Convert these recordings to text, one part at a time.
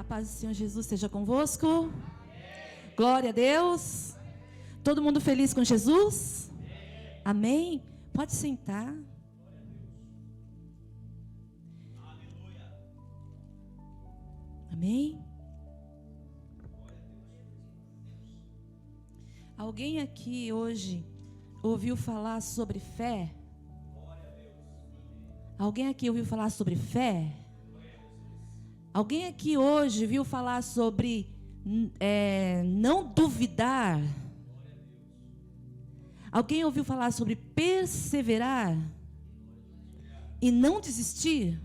paz do Senhor Jesus seja convosco. Amém. Glória a Deus. Todo mundo feliz com Jesus? Amém. Pode sentar. Amém. Alguém aqui hoje ouviu falar sobre fé? Alguém aqui ouviu falar sobre fé? Alguém aqui hoje viu falar sobre não duvidar? Alguém ouviu falar sobre perseverar e não desistir?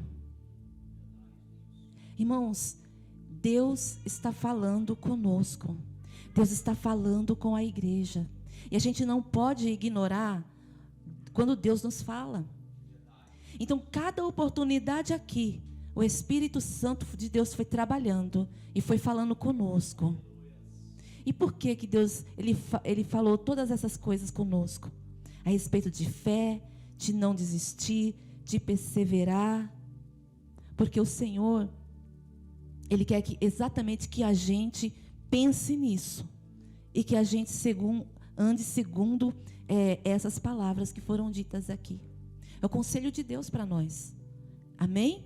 Irmãos, Deus está falando conosco. Deus está falando com a igreja. E a gente não pode ignorar quando Deus nos fala. Então, cada oportunidade aqui, o Espírito Santo de Deus foi trabalhando e foi falando conosco. E por que Deus ele falou todas essas coisas conosco? A respeito de fé, de não desistir, de perseverar. Porque o Senhor, Ele quer exatamente que a gente pense nisso. E que a gente ande segundo essas palavras que foram ditas aqui. É o conselho de Deus para nós. Amém?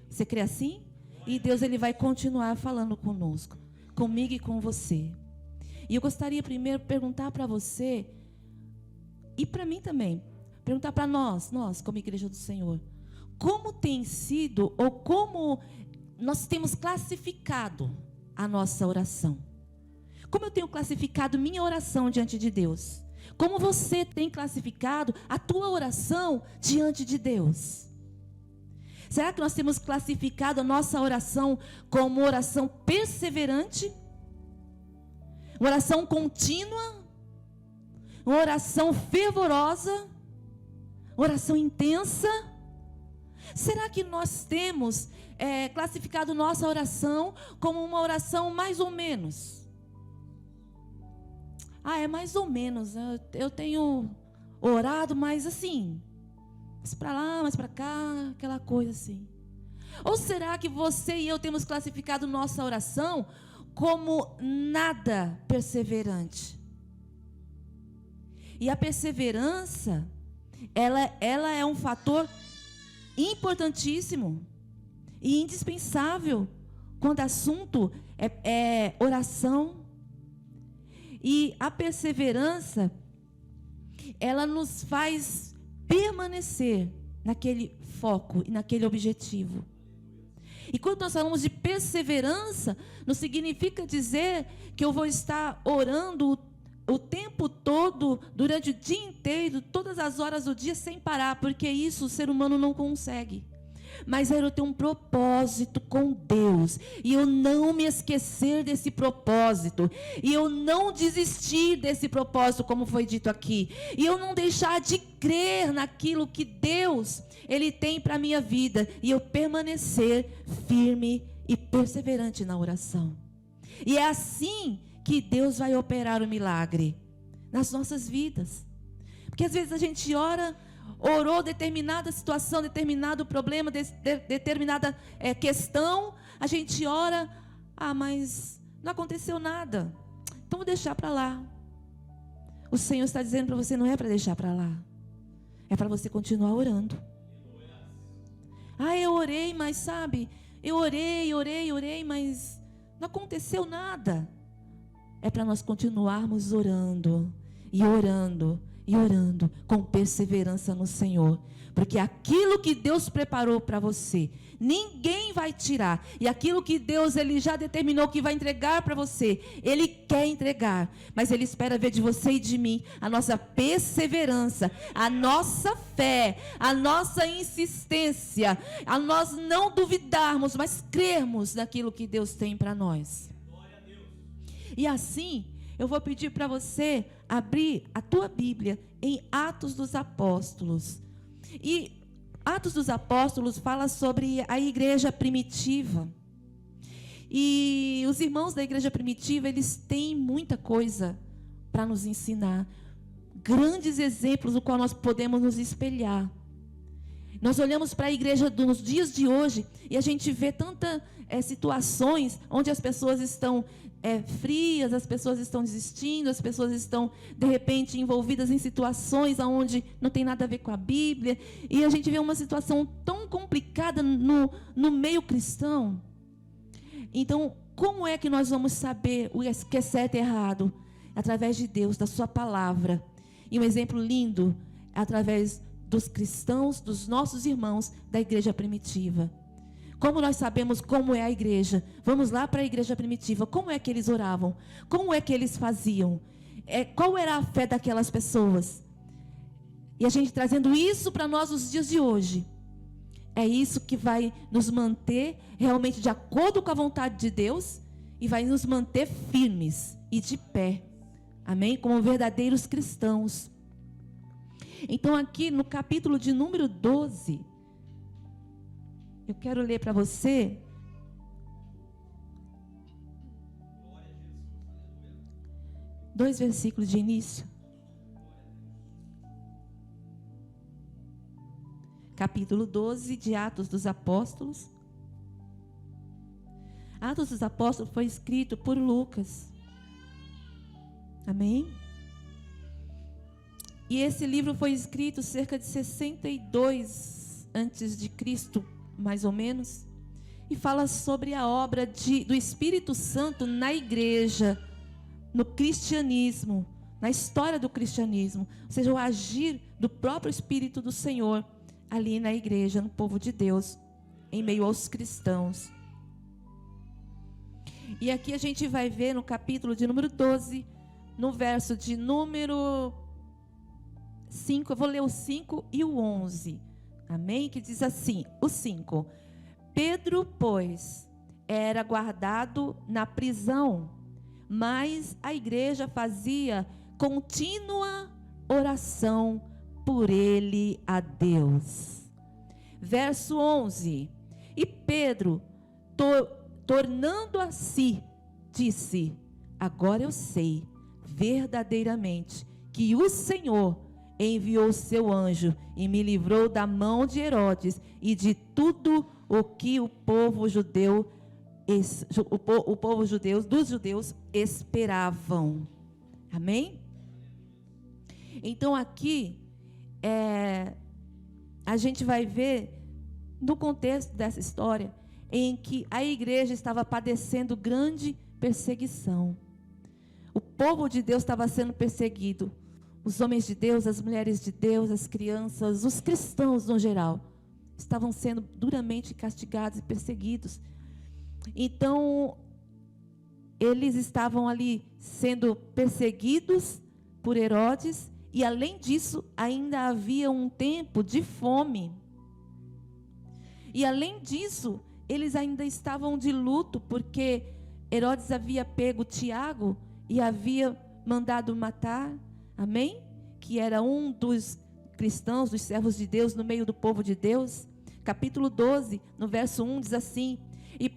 Você crê assim? E Deus ele vai continuar falando conosco, comigo e com você. E eu gostaria primeiro de perguntar para você, e para mim também, perguntar para nós como igreja do Senhor, como tem sido, ou como nós temos classificado a nossa oração? Como eu tenho classificado minha oração diante de Deus? Como você tem classificado a tua oração diante de Deus? Será que nós temos classificado a nossa oração como oração perseverante? Uma oração contínua? Uma oração fervorosa? Uma oração intensa? Será que nós temos classificado nossa oração como uma oração mais ou menos? É mais ou menos. Eu tenho orado, mas assim, mais para lá, mais para cá, aquela coisa assim. Ou será que você e eu temos classificado nossa oração como nada perseverante? E a perseverança, ela é um fator importantíssimo e indispensável quando o assunto é oração. E a perseverança, ela nos faz permanecer naquele foco e naquele objetivo. E quando nós falamos de perseverança, não significa dizer que eu vou estar orando o tempo todo, durante o dia inteiro, todas as horas do dia, sem parar, porque isso o ser humano não consegue. Mas eu tenho um propósito com Deus, e eu não me esquecer desse propósito, e eu não desistir desse propósito, como foi dito aqui, e eu não deixar de crer naquilo que Deus Ele tem para a minha vida, e eu permanecer firme e perseverante na oração. E é assim que Deus vai operar o milagre nas nossas vidas. Porque às vezes a gente orou determinada situação, determinado problema, determinada questão, a gente ora, mas não aconteceu nada, então vou deixar para lá. O Senhor está dizendo para você, não é para deixar para lá, é para você continuar orando. Eu orei, mas sabe, eu orei, mas não aconteceu nada. É para nós continuarmos orando, e orando, e orando com perseverança no Senhor, porque aquilo que Deus preparou para você, ninguém vai tirar, e aquilo que Deus Ele já determinou que vai entregar para você, Ele quer entregar, mas Ele espera ver de você e de mim a nossa perseverança, a nossa fé, a nossa insistência, a nós não duvidarmos, mas crermos naquilo que Deus tem para nós. E assim, eu vou pedir para você abrir a tua Bíblia em Atos dos Apóstolos. E Atos dos Apóstolos fala sobre a igreja primitiva. E os irmãos da igreja primitiva, eles têm muita coisa para nos ensinar. Grandes exemplos no qual nós podemos nos espelhar. Nós olhamos para a igreja nos dias de hoje e a gente vê tantas situações onde as pessoas estão frias, as pessoas estão desistindo, as pessoas estão, de repente, envolvidas em situações onde não tem nada a ver com a Bíblia. E a gente vê uma situação tão complicada no meio cristão. Então, como é que nós vamos saber o que é certo e errado? Através de Deus, da sua palavra. E um exemplo lindo, através dos cristãos, dos nossos irmãos da igreja primitiva. Como nós sabemos como é a igreja? Vamos lá para a igreja primitiva. Como é que eles oravam? Como é que eles faziam? Qual era a fé daquelas pessoas? E a gente trazendo isso para nós nos dias de hoje. É isso que vai nos manter realmente de acordo com a vontade de Deus e vai nos manter firmes e de pé. Amém? Como verdadeiros cristãos. Então aqui no capítulo de número 12, eu quero ler para você dois versículos de início. Capítulo 12 de Atos dos Apóstolos. Atos dos Apóstolos foi escrito por Lucas. Amém? E esse livro foi escrito cerca de 62 antes de Cristo, mais ou menos. E fala sobre a obra do Espírito Santo na igreja, no cristianismo, na história do cristianismo. Ou seja, o agir do próprio Espírito do Senhor ali na igreja, no povo de Deus, em meio aos cristãos. E aqui a gente vai ver no capítulo de número 12, no verso de número 5, eu vou ler o 5 e o 11. Amém? Que diz assim, o 5. Pedro, pois, era guardado na prisão, mas a igreja fazia contínua oração por ele a Deus. Verso 11. E Pedro, tornando a si, disse: agora eu sei verdadeiramente que o Senhor enviou seu anjo e me livrou da mão de Herodes e de tudo o que o povo judeu dos judeus esperavam. Amém? Então aqui a gente vai ver no contexto dessa história em que a igreja estava padecendo grande perseguição. O povo de Deus estava sendo perseguido. Os homens de Deus, as mulheres de Deus, as crianças, os cristãos no geral, estavam sendo duramente castigados e perseguidos. Então, eles estavam ali sendo perseguidos por Herodes, e além disso, ainda havia um tempo de fome. E além disso, eles ainda estavam de luto, porque Herodes havia pego Tiago e havia mandado matar. Amém? Que era um dos cristãos, dos servos de Deus no meio do povo de Deus. Capítulo 12, no verso 1, diz assim: e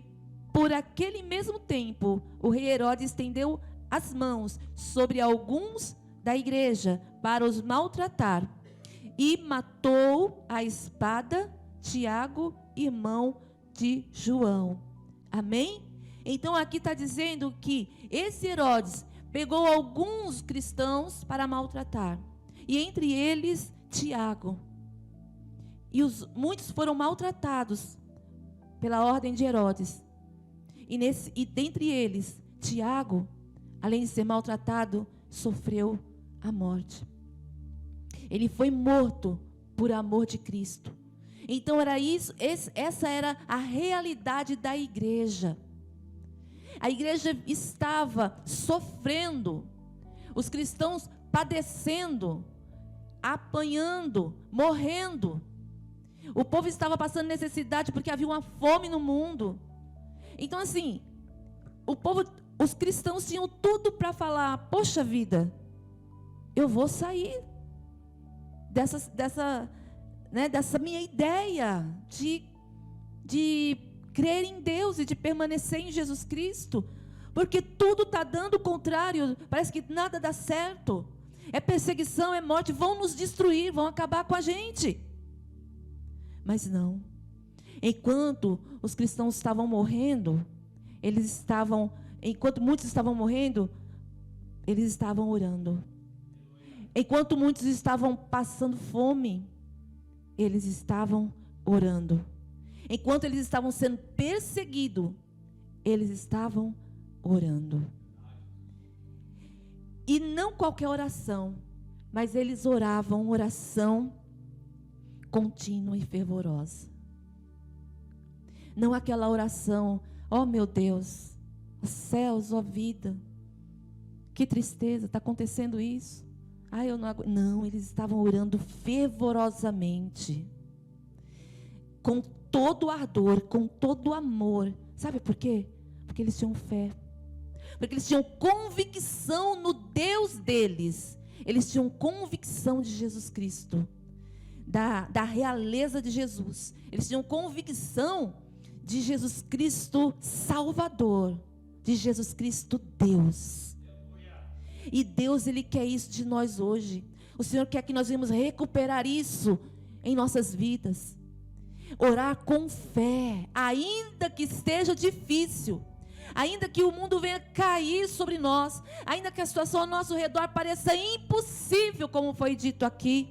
por aquele mesmo tempo, o rei Herodes estendeu as mãos sobre alguns da igreja para os maltratar, e matou à espada Tiago, irmão de João. Amém? Então aqui está dizendo que esse Herodes pegou alguns cristãos para maltratar, e entre eles Tiago. E muitos foram maltratados pela ordem de Herodes. E dentre eles, Tiago, além de ser maltratado, sofreu a morte. Ele foi morto por amor de Cristo. Então era isso, essa era a realidade da igreja. A igreja estava sofrendo, os cristãos padecendo, apanhando, morrendo. O povo estava passando necessidade porque havia uma fome no mundo. Então assim, os cristãos tinham tudo para falar: poxa vida, eu vou sair dessa minha ideia de crer em Deus e de permanecer em Jesus Cristo, porque tudo está dando o contrário, parece que nada dá certo, é perseguição, é morte, vão nos destruir, vão acabar com a gente. Mas não. Enquanto os cristãos estavam morrendo, enquanto muitos estavam morrendo, eles estavam orando. Enquanto muitos estavam passando fome, eles estavam orando. Enquanto eles estavam sendo perseguidos, eles estavam orando. E não qualquer oração, mas eles oravam oração contínua e fervorosa. Não aquela oração, ó meu Deus, os céus, ó vida, que tristeza, está acontecendo isso. Eu não aguento. Não, eles estavam orando fervorosamente, com todo o ardor, com todo o amor. Sabe por quê? Porque eles tinham fé. Porque eles tinham convicção no Deus deles. Eles tinham convicção de Jesus Cristo, da realeza de Jesus. Eles tinham convicção de Jesus Cristo Salvador, de Jesus Cristo Deus. E Deus, Ele quer isso de nós hoje. O Senhor quer que nós venhamos recuperar isso em nossas vidas. Orar com fé, ainda que esteja difícil, ainda que o mundo venha cair sobre nós, ainda que a situação ao nosso redor pareça impossível, como foi dito aqui.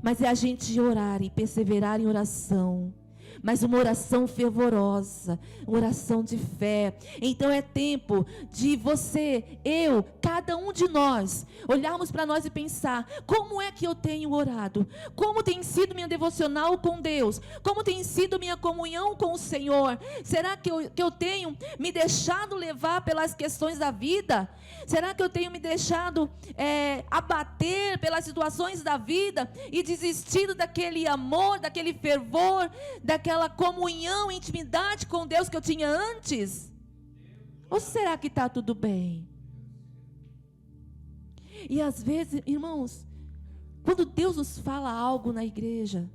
Mas é a gente orar e perseverar em oração. Mas uma oração fervorosa, uma oração de fé. Então é tempo de você, eu, cada um de nós, olharmos para nós e pensar: como é que eu tenho orado? Como tem sido minha devocional com Deus? Como tem sido minha comunhão com o Senhor? Será que eu tenho me deixado levar pelas questões da vida? Será que eu tenho me deixado abater pelas situações da vida e desistido daquele amor, daquele fervor, daquela comunhão, intimidade com Deus que eu tinha antes? Ou será que está tudo bem? E às vezes, irmãos, quando Deus nos fala algo na igreja,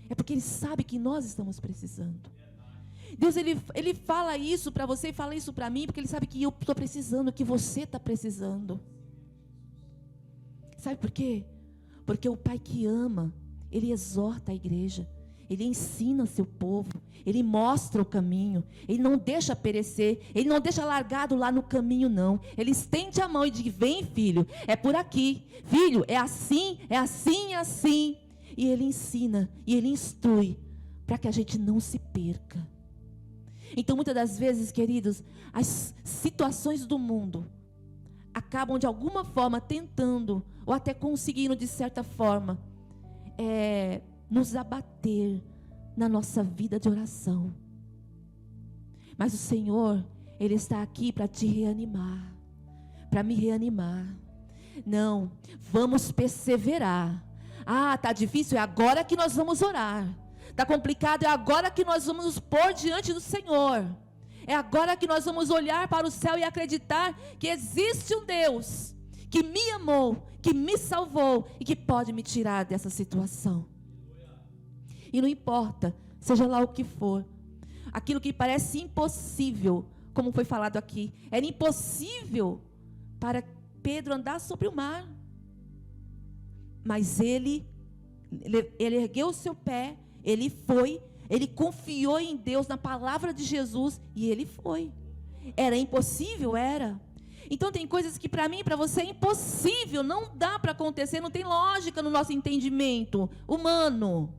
é porque Ele sabe que nós estamos precisando. Deus, ele fala isso para você e fala isso para mim, porque Ele sabe que eu estou precisando, que você está precisando. Sabe por quê? Porque o Pai que ama, Ele exorta a igreja, Ele ensina seu povo, Ele mostra o caminho, Ele não deixa perecer, Ele não deixa largado lá no caminho não. Ele estende a mão e diz: vem filho, é por aqui, filho, é assim, é assim, é assim. E Ele ensina, e Ele instrui, para que a gente não se perca. Então muitas das vezes, queridos, as situações do mundo acabam de alguma forma tentando, ou até conseguindo de certa forma, nos abater na nossa vida de oração. Mas o Senhor, Ele está aqui para te reanimar, para me reanimar. Não, vamos perseverar. Está difícil, é agora que nós vamos orar. Está complicado, é agora que nós vamos nos pôr diante do Senhor. É agora que nós vamos olhar para o céu e acreditar que existe um Deus que me amou, que me salvou e que pode me tirar dessa situação. E não importa, seja lá o que for, aquilo que parece impossível, como foi falado aqui, era impossível para Pedro andar sobre o mar. Mas ele ergueu o seu pé, ele foi, ele confiou em Deus, na palavra de Jesus, e ele foi. Era impossível? Era. Então tem coisas que para mim, para você é impossível, não dá para acontecer, não tem lógica no nosso entendimento humano.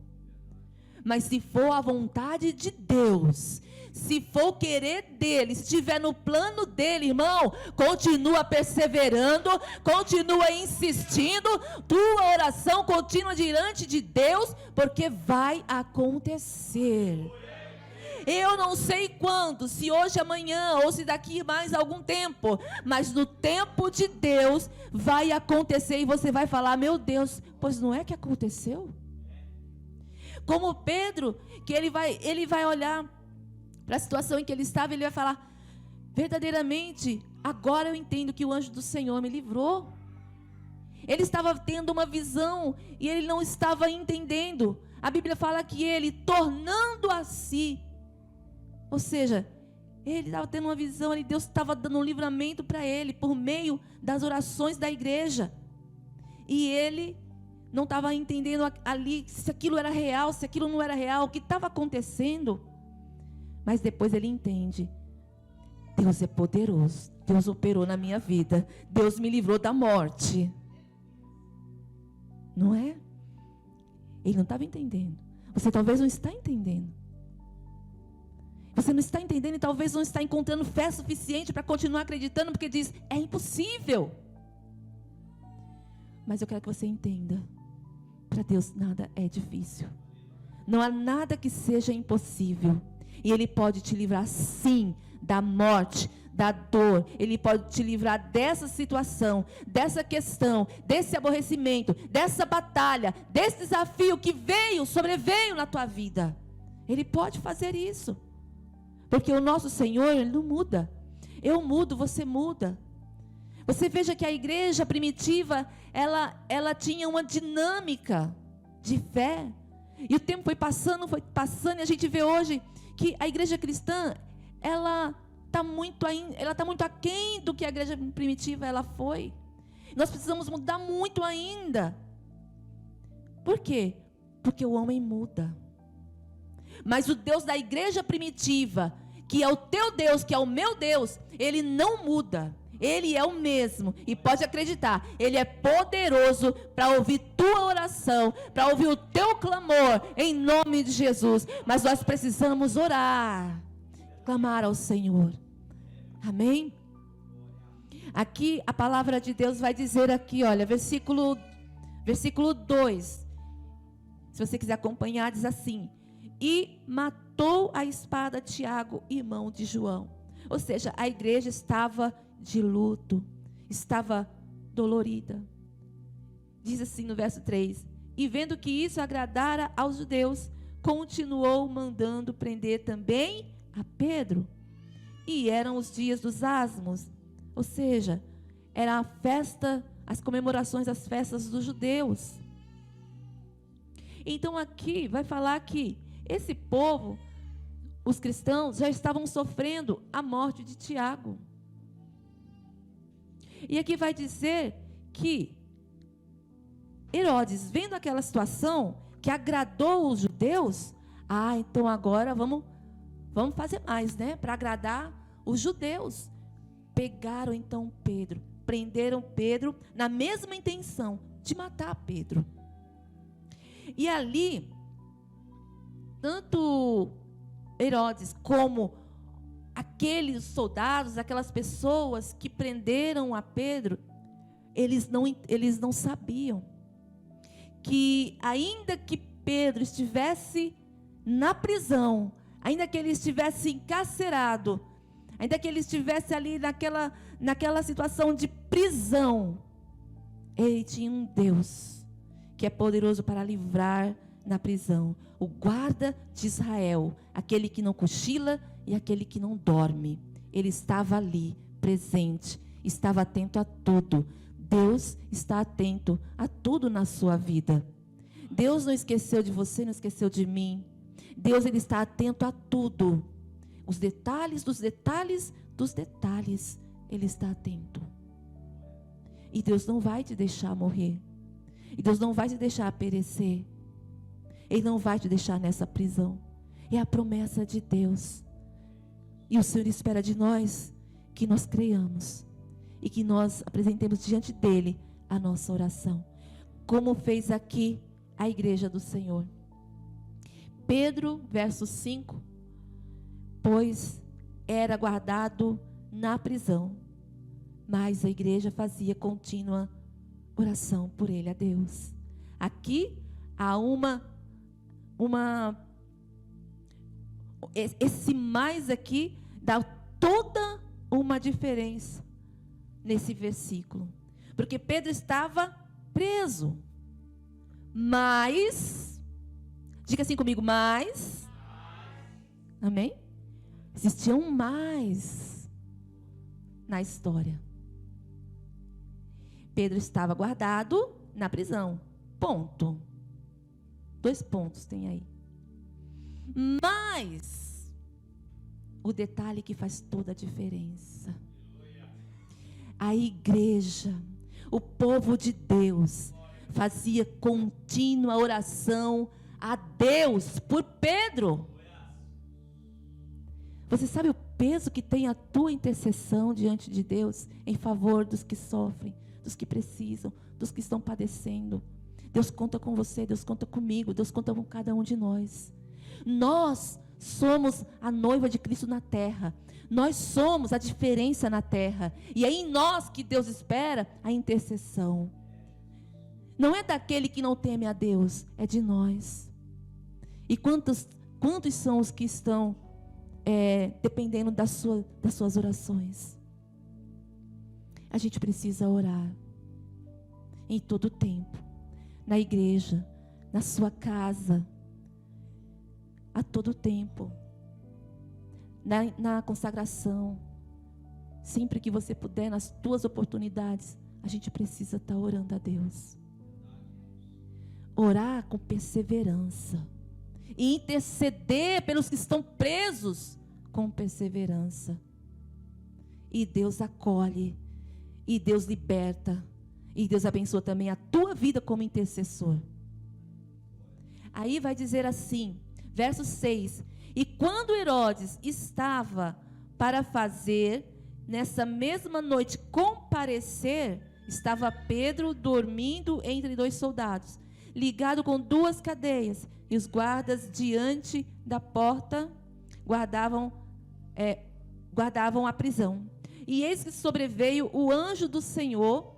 Mas se for a vontade de Deus, se for o querer dele, se estiver no plano dele, irmão, continua perseverando, continua insistindo, tua oração continua diante de Deus, porque vai acontecer. Eu não sei quando, se hoje, amanhã, ou se daqui mais algum tempo, mas no tempo de Deus vai acontecer, e você vai falar: meu Deus, pois não é que aconteceu? Como Pedro, que ele vai olhar para a situação em que ele estava, ele vai falar: verdadeiramente, agora eu entendo que o anjo do Senhor me livrou. Ele estava tendo uma visão e ele não estava entendendo. A Bíblia fala que ele, tornando a si, ou seja, ele estava tendo uma visão, Deus estava dando um livramento para ele, por meio das orações da igreja. E ele não estava entendendo ali se aquilo era real, se aquilo não era real, o que estava acontecendo. Mas depois ele entende: Deus é poderoso, Deus operou na minha vida, Deus me livrou da morte. Não é? Ele não estava entendendo. Você talvez não está entendendo. Você não está entendendo e talvez não está encontrando fé suficiente para continuar acreditando, porque diz: é impossível. Mas eu quero que você entenda: para Deus nada é difícil. Não há nada que seja impossível. E Ele pode te livrar sim da morte, da dor. Ele pode te livrar dessa situação, dessa questão, desse aborrecimento, dessa batalha, desse desafio que sobreveio na tua vida. Ele pode fazer isso. Porque o nosso Senhor, Ele não muda. Eu mudo, você muda. Você veja que a igreja primitiva, ela tinha uma dinâmica de fé. E o tempo foi passando, e a gente vê hoje que a igreja cristã, ela está muito aquém do que a igreja primitiva ela foi. Nós precisamos mudar muito ainda. Por quê? Porque o homem muda. Mas o Deus da igreja primitiva, que é o teu Deus, que é o meu Deus, Ele não muda. Ele é o mesmo. E pode acreditar, Ele é poderoso para ouvir tua oração, para ouvir o teu clamor, em nome de Jesus. Mas nós precisamos orar, clamar ao Senhor. Amém? Aqui a palavra de Deus vai dizer aqui, olha, versículo 2. Se você quiser acompanhar, diz assim: e matou a espada Tiago, irmão de João. Ou seja, a igreja estava de luto, estava dolorida. Diz assim no verso 3: e vendo que isso agradara aos judeus, continuou mandando prender também a Pedro. E eram os dias dos asmos, ou seja, era a festa, as comemorações das festas dos judeus. Então aqui vai falar que esse povo, os cristãos, já estavam sofrendo a morte de Tiago. E aqui vai dizer que Herodes, vendo aquela situação que agradou os judeus, então agora vamos fazer mais, né? Para agradar os judeus. Pegaram então Pedro, prenderam Pedro na mesma intenção de matar Pedro. E ali, tanto Herodes como aqueles soldados, aquelas pessoas que prenderam a Pedro, eles não sabiam que ainda que Pedro estivesse na prisão, ainda que ele estivesse encarcerado, ainda que ele estivesse ali naquela situação de prisão, ele tinha um Deus que é poderoso para livrar na prisão, o guarda de Israel, aquele que não cochila e aquele que não dorme. Ele estava ali, presente, estava atento a tudo. Deus está atento a tudo na sua vida. Deus não esqueceu de você, não esqueceu de mim. Deus, Ele está atento a tudo. Os detalhes dos detalhes dos detalhes, Ele está atento. E Deus não vai te deixar morrer. E Deus não vai te deixar perecer. Ele não vai te deixar nessa prisão. É a promessa de Deus. E o Senhor espera de nós que nós creiamos e que nós apresentemos diante dEle a nossa oração, como fez aqui a igreja do Senhor. Pedro, verso 5, pois era guardado na prisão, mas a igreja fazia contínua oração por ele a Deus. Aqui há esse mais aqui dá toda uma diferença nesse versículo, porque Pedro estava preso, mas, diga assim comigo, mas, amém? Existia um mais na história. Pedro estava guardado na prisão, ponto. 2 pontos tem aí. Mas o detalhe que faz toda a diferença: a igreja, o povo de Deus, fazia contínua oração a Deus por Pedro. Você sabe o peso que tem a tua intercessão diante de Deus em favor dos que sofrem, dos que precisam, dos que estão padecendo? Deus conta com você, Deus conta comigo, Deus conta com cada um de nós. Nós somos a noiva de Cristo na terra. Nós somos a diferença na terra. E é em nós que Deus espera a intercessão. Não é daquele que não teme a Deus, é de nós. E quantos são os que estão dependendo das suas orações? A gente precisa orar em todo tempo, na igreja, na sua casa, a todo tempo, na consagração, sempre que você puder, nas tuas oportunidades, a gente precisa estar orando a Deus. Orar com perseverança e interceder pelos que estão presos com perseverança. E Deus acolhe, e Deus liberta, e Deus abençoa também a tua vida como intercessor. Aí vai dizer assim, verso 6: e quando Herodes estava para fazer, nessa mesma noite, comparecer, estava Pedro dormindo entre 2 soldados, ligado com 2 cadeias, e os guardas diante da porta guardavam a prisão. E eis que sobreveio o anjo do Senhor,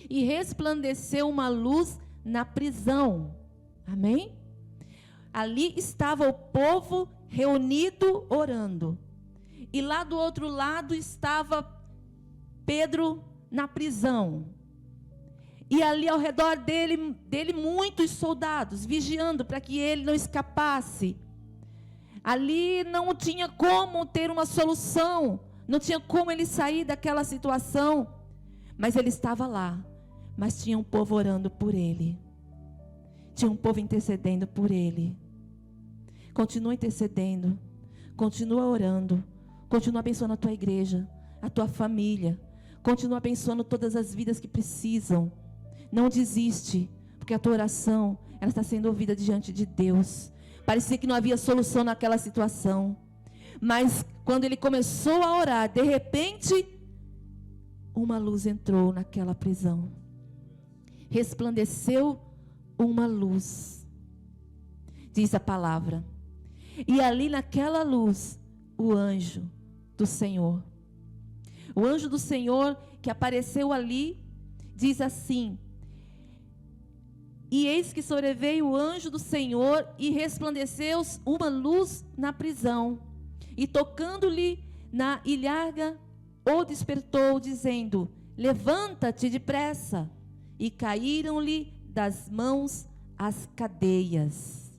e resplandeceu uma luz na prisão. Amém? Ali estava o povo reunido orando. E lá do outro lado estava Pedro na prisão. E ali ao redor dele muitos soldados, vigiando para que ele não escapasse. Ali não tinha como ter uma solução, não tinha como ele sair daquela situação. Mas ele estava lá, mas tinha um povo orando por ele. Tinha um povo intercedendo por ele. Continua intercedendo, continua orando, continua abençoando a tua igreja, a tua família, continua abençoando todas as vidas que precisam. Não desiste, porque a tua oração, ela está sendo ouvida diante de Deus. Parecia que não havia solução naquela situação, mas quando ele começou a orar, de repente, uma luz entrou naquela prisão. Resplandeceu uma luz, diz a palavra. E ali naquela luz, o anjo do Senhor que apareceu ali, diz assim: e eis que sobreveio o anjo do Senhor, e resplandeceu uma luz na prisão, e tocando-lhe na ilharga, o despertou, dizendo: levanta-te depressa. E caíram-lhe das mãos as cadeias.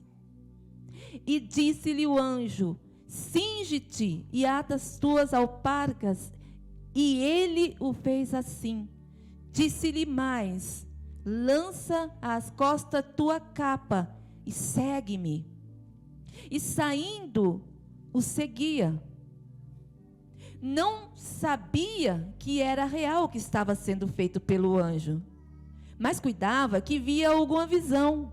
E disse-lhe o anjo: cinge-te e ata as tuas alpargas. E ele o fez assim. Disse-lhe mais: lança às costas tua capa e segue-me. E saindo, o seguia. Não sabia que era real o que estava sendo feito pelo anjo, mas cuidava que via alguma visão.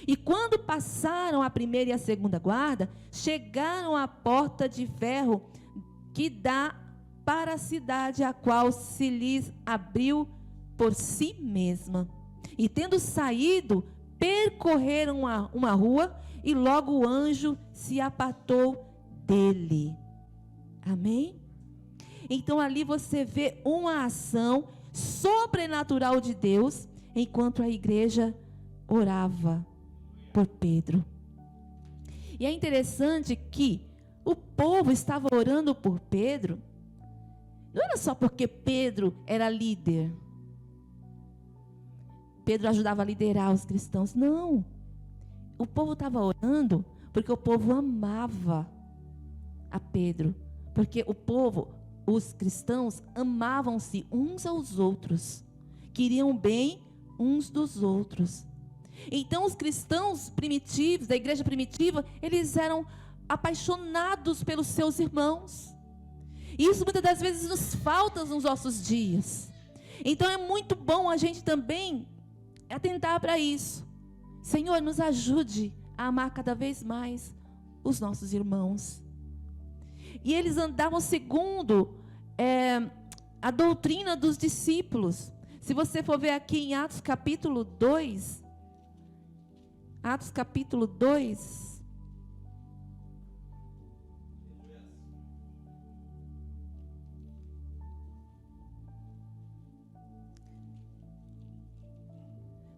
E quando passaram a primeira e a segunda guarda, chegaram à porta de ferro que dá para a cidade, a qual se lhes abriu por si mesma. E tendo saído, percorreram uma rua, e logo o anjo se apartou dele. Amém? Então ali você vê uma ação sobrenatural de Deus, enquanto a igreja orava por Pedro. E é interessante que o povo estava orando por Pedro, não era só porque Pedro era líder, Pedro ajudava a liderar os cristãos, não. O povo estava orando porque o povo amava a Pedro, porque os cristãos amavam-se uns aos outros, queriam bem uns dos outros. Então os cristãos primitivos, da igreja primitiva, eles eram apaixonados pelos seus irmãos. E isso muitas das vezes nos falta nos nossos dias. Então é muito bom a gente também atentar para isso. Senhor, nos ajude a amar cada vez mais os nossos irmãos. E eles andavam segundo a doutrina dos discípulos. Se você for ver aqui em Atos capítulo 2, Atos capítulo 2,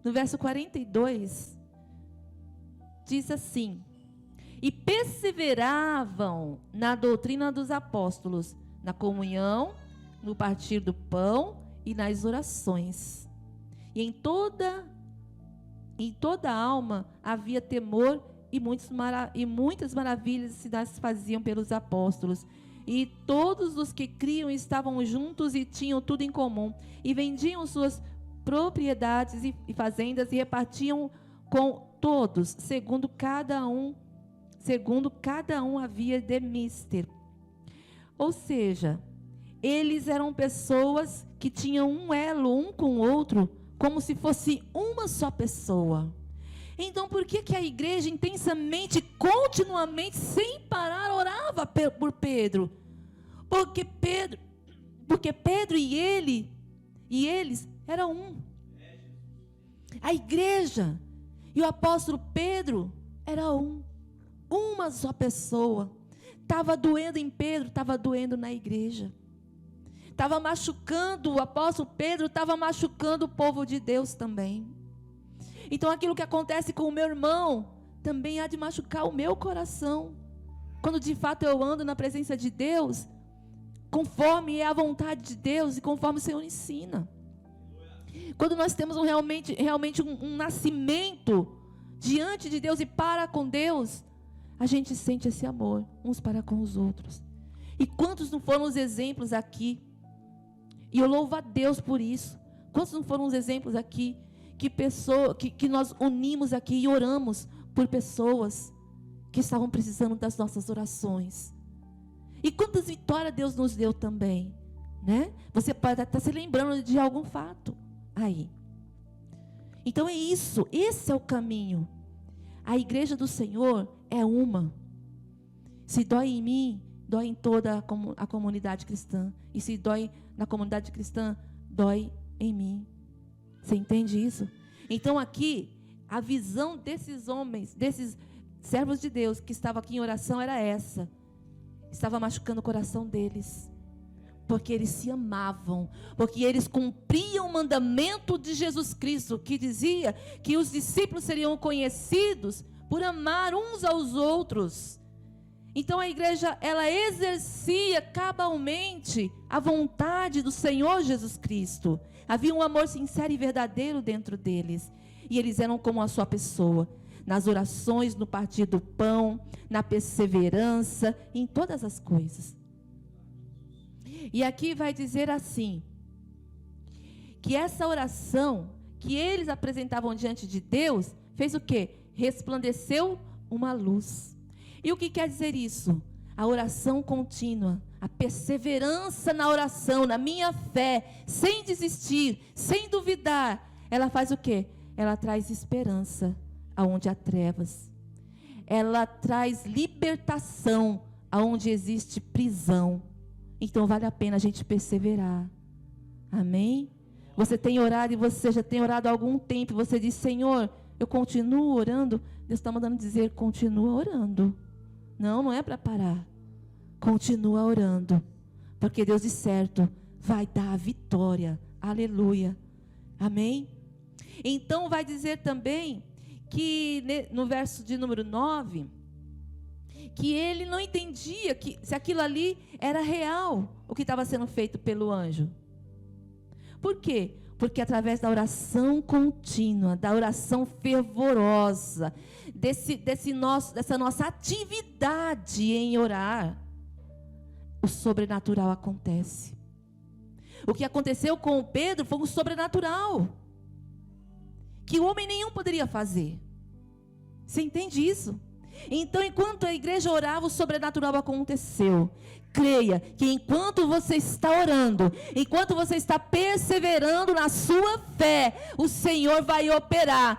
no verso 42, diz assim: e perseveravam na doutrina dos apóstolos, na comunhão, no partir do pão e nas orações. E em toda a alma havia temor, e muitas maravilhas se faziam pelos apóstolos. E todos os que criam estavam juntos e tinham tudo em comum, e vendiam suas propriedades e fazendas e repartiam com todos, segundo cada um havia de mister. Ou seja, eles eram pessoas que tinham um elo um com o outro, como se fosse uma só pessoa. Então, por que a igreja intensamente, continuamente, sem parar, orava por Pedro? Porque Pedro e eles eram um. A igreja e o apóstolo Pedro era uma só pessoa. Estava doendo em Pedro, estava doendo na igreja. Estava machucando o apóstolo Pedro, estava machucando o povo de Deus também. Então aquilo que acontece com o meu irmão também há de machucar o meu coração. Quando de fato eu ando na presença de Deus, conforme é a vontade de Deus e conforme o Senhor ensina. Quando nós temos realmente um nascimento diante de Deus e para com Deus, a gente sente esse amor uns para com os outros. E quantos não foram os exemplos aqui? E eu louvo a Deus por isso. Quantos não foram os exemplos aqui que nós unimos aqui e oramos por pessoas que estavam precisando das nossas orações? E quantas vitórias Deus nos deu também, né? Você pode estar se lembrando de algum fato aí. Então é isso, esse é o caminho. A igreja do Senhor é uma. Se dói em mim, dói em toda a comunidade cristã. E se dói na comunidade cristã, dói em mim. Você entende isso? Então aqui, a visão desses homens, desses servos de Deus que estavam aqui em oração era essa. Estava machucando o coração deles. Porque eles se amavam, porque eles cumpriam o mandamento de Jesus Cristo, que dizia que os discípulos seriam conhecidos por amar uns aos outros. Então a igreja, ela exercia cabalmente a vontade do Senhor Jesus Cristo. Havia um amor sincero e verdadeiro dentro deles, e eles eram como a sua pessoa, nas orações, no partir do pão, na perseverança, em todas as coisas. E aqui vai dizer assim, que essa oração que eles apresentavam diante de Deus, fez o quê? Resplandeceu uma luz. E o que quer dizer isso? A oração contínua, a perseverança na oração, na minha fé, sem desistir, sem duvidar, ela faz o quê? Ela traz esperança aonde há trevas. Ela traz libertação aonde existe prisão. Então vale a pena a gente perseverar. Amém? Você tem orado e você já tem orado há algum tempo. Você diz, Senhor, eu continuo orando. Deus está mandando dizer, continua orando. Não é para parar. Continua orando. Porque Deus de certo vai dar a vitória. Aleluia. Amém? Então vai dizer também que no verso de número 9... que ele não entendia se aquilo ali era real, o que estava sendo feito pelo anjo. Por quê? Porque através da oração contínua, da oração fervorosa, dessa nossa atividade em orar, o sobrenatural acontece. O que aconteceu com o Pedro foi um sobrenatural, que o homem nenhum poderia fazer. Você entende isso? Então, enquanto a igreja orava, o sobrenatural aconteceu. Creia que enquanto você está orando, enquanto você está perseverando na sua fé, o Senhor vai operar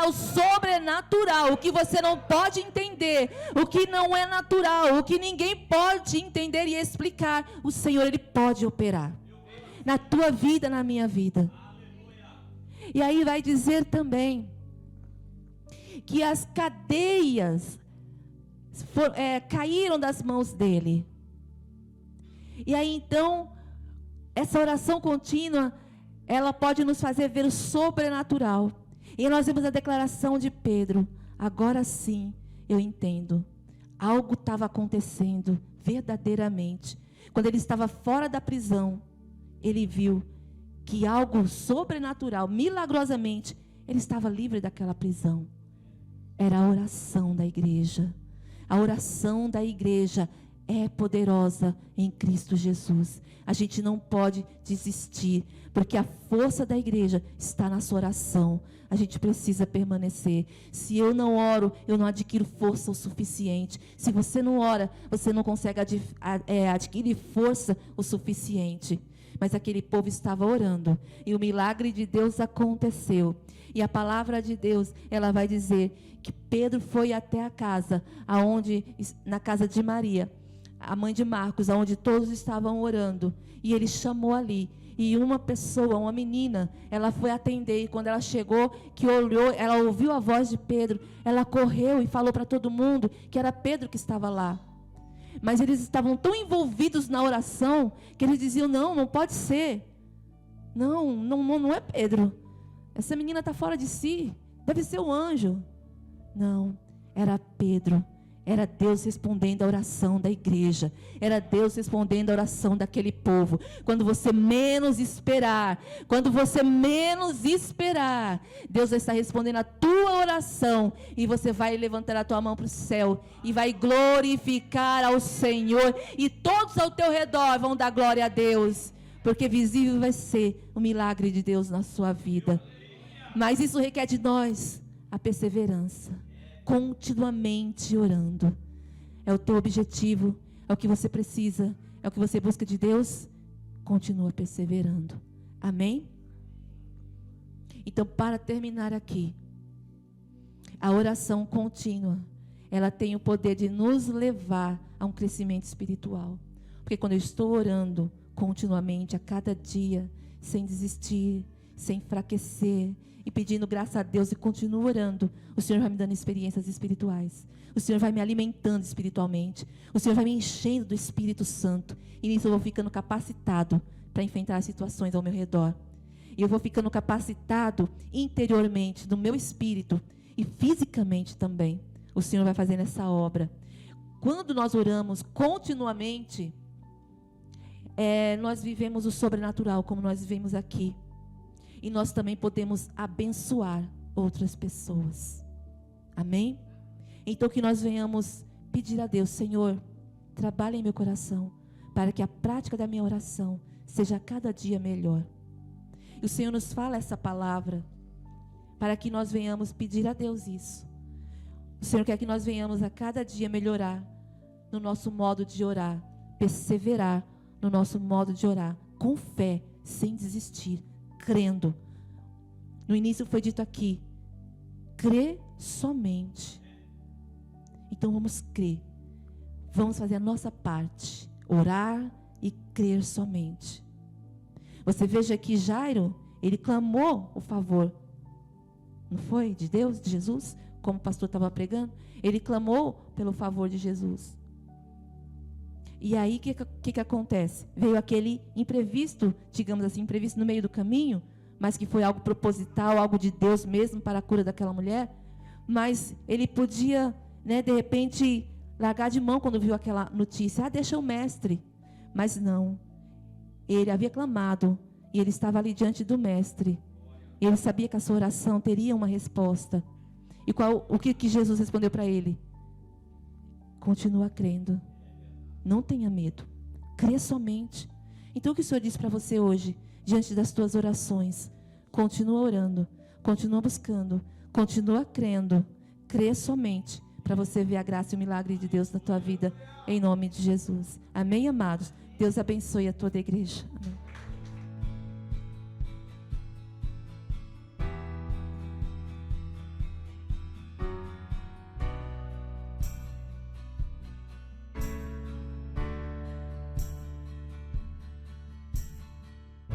o sobrenatural, o que você não pode entender, o que não é natural, o que ninguém pode entender e explicar. O Senhor, Ele pode operar na tua vida, na minha vida. E aí vai dizer também que as cadeias caíram das mãos dele. E aí então, essa oração contínua, ela pode nos fazer ver o sobrenatural. E nós vemos a declaração de Pedro: agora sim eu entendo. Algo estava acontecendo verdadeiramente. Quando ele estava fora da prisão, ele viu que algo sobrenatural, milagrosamente, ele estava livre daquela prisão. Era a oração da igreja. A oração da igreja é poderosa em Cristo Jesus. A gente não pode desistir, porque a força da igreja está na sua oração. A gente precisa permanecer. Se eu não oro, eu não adquiro força o suficiente. Se você não ora, você não consegue adquirir força o suficiente. Mas aquele povo estava orando, e o milagre de Deus aconteceu. E a palavra de Deus, ela vai dizer que Pedro foi até a casa, na casa de Maria, a mãe de Marcos, aonde todos estavam orando. E ele chamou ali. E uma pessoa, uma menina, ela foi atender. E quando ela chegou, que olhou, ela ouviu a voz de Pedro. Ela correu e falou para todo mundo que era Pedro que estava lá. Mas eles estavam tão envolvidos na oração que eles diziam: não pode ser. Não é Pedro. Essa menina está fora de si. Deve ser um anjo. Não, era Pedro. Era Deus respondendo a oração da igreja. Era Deus respondendo a oração daquele povo. Quando você menos esperar, Deus está respondendo a tua oração. E você vai levantar a tua mão para o céu e vai glorificar ao Senhor. E todos ao teu redor vão dar glória a Deus. Porque visível vai ser o milagre de Deus na sua vida. Mas isso requer de nós a perseverança. Continuamente orando. É o teu objetivo, é o que você precisa, é o que você busca de Deus. Continua perseverando. Amém? Então, para terminar aqui, a oração contínua, ela tem o poder de nos levar a um crescimento espiritual. Porque quando eu estou orando continuamente, a cada dia, sem desistir, sem enfraquecer, e pedindo graça a Deus, e continuo orando, o Senhor vai me dando experiências espirituais. O Senhor vai me alimentando espiritualmente. O Senhor vai me enchendo do Espírito Santo. E nisso eu vou ficando capacitado para enfrentar as situações ao meu redor. E eu vou ficando capacitado interiormente, no meu espírito e fisicamente também. O Senhor vai fazendo essa obra. Quando nós oramos continuamente, nós vivemos o sobrenatural, como nós vivemos aqui. E nós também podemos abençoar outras pessoas. Amém? Então que nós venhamos pedir a Deus: Senhor, trabalhe em meu coração, para que a prática da minha oração seja a cada dia melhor. E o Senhor nos fala essa palavra, para que nós venhamos pedir a Deus isso. O Senhor quer que nós venhamos a cada dia melhorar no nosso modo de orar, perseverar no nosso modo de orar, com fé, sem desistir, crendo. No início foi dito aqui: crê somente. Então vamos crer, vamos fazer a nossa parte, orar e crer somente. Você veja que Jairo, ele clamou o favor, não foi? De Deus, de Jesus, como o pastor estava pregando. Ele clamou pelo favor de Jesus. E aí o que acontece? Veio aquele imprevisto, digamos assim, imprevisto no meio do caminho, mas que foi algo proposital, algo de Deus mesmo para a cura daquela mulher. Mas ele podia, de repente, largar de mão quando viu aquela notícia: deixa o mestre. Mas não, ele havia clamado e ele estava ali diante do mestre. E ele sabia que a sua oração teria uma resposta. E o que Jesus respondeu para ele? Continua crendo. Não tenha medo, crê somente. Então o que o Senhor diz para você hoje, diante das tuas orações? Continua orando, continua buscando, continua crendo, crê somente, para você ver a graça e o milagre de Deus na tua vida, em nome de Jesus. Amém, amados? Deus abençoe a toda a igreja. Amém.